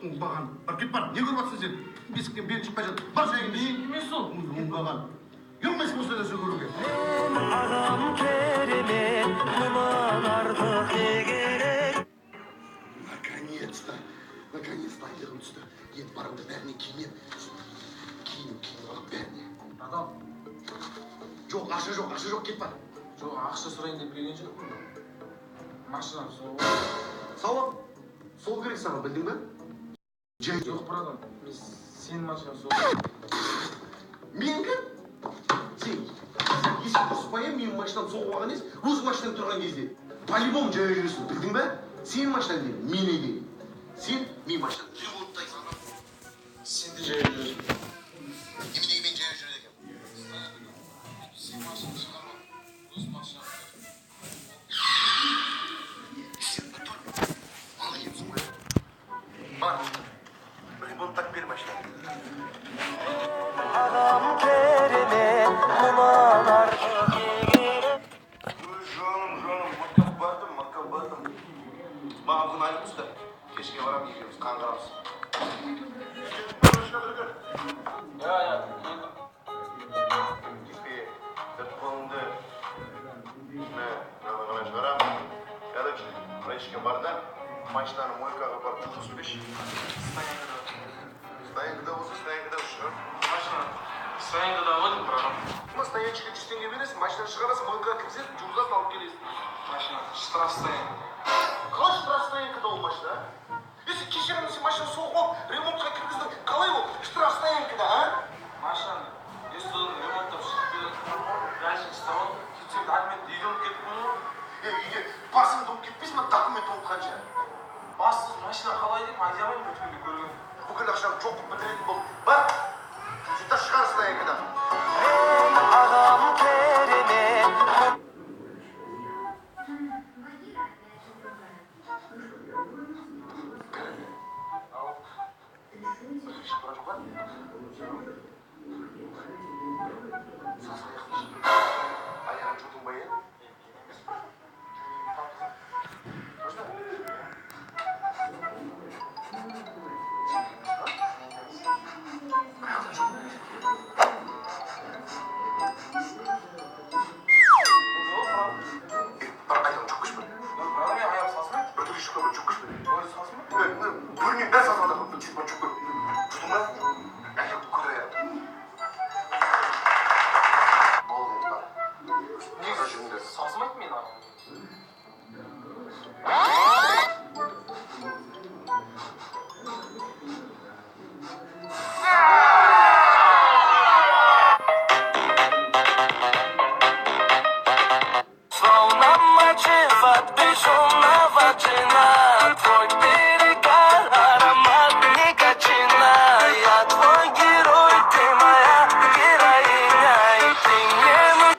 оңбаған. Кет бар, не көріп жатсың сен? Бесіктен белін шықпай жатыр. Бар жайыңды. Емес ол. Оңбаған. Келмес осы нәрсе көруге. Адам керемет, мұнан артық не керек? Наконец-то айлығым түсті. Енді барымды бәріне киінем. Киініп алып бәріне. Адам. Жоқ, ақша жоқ, кет бар. Жоқ, ақша сұрайын деп келген жоқпын. Машинам сол. Сауап. Сол керек саған, білдің бе? Жоқ, братан, мен сенің машинам сол. Менікі? Сен есік дұрыспай, менің машинам соғып алған емес, өз машинам тұрған кезде. По-любому жаяу жүресің, білдің бе? Сенің машинаң değil, мен егер. Сен менің машинам ремонттай салған. Сен де жаяу жүресің. Неменеге мен жаяу жүреді екенмін? Сен машина шығарма, өз машинам. Ал емсің ғой. Бар, ремонттап бер машинамды. Адам керемет, мұнан артық не керек? Жаным, мақабатым. Маған бүгін айлық түсті. Кешке барам, екеуміз қаңғырамыз. Кетпе, тірт қолыңды. Қалай шығарам. Короче, райышке бар да, машинаны мойкаға барып жуғызып беш. Стоянкада болса, стоянкада шығар. Машина. Стоянкада ойдым, братан. Стоянчикке 100 теңге бересің, машинаны шығарасың, мойкаға кіргізесің, жуғызасың, алып келесің. Машина. Штраф стоянка. Қалай штраф стоянкада ол машина? Если кешірім сен машина соғып алып, ремонтқа кіргіздің, қалай ол штраф стоянкада, а? Машина. Естудың ремонттап шығып дальше ұстап кетсем документ үйге ұмытып кетіп қойдым ғой. Үйге басыңды ұмытып кетпейсің бе, документ ұмытып қанша? Бассыз машина қалай деп айта алмаймын өткенде көрген. Бүкіл ақшаны жоқ қылып бітіретін болды. Бар, сөйтіп шығар стоянкадан.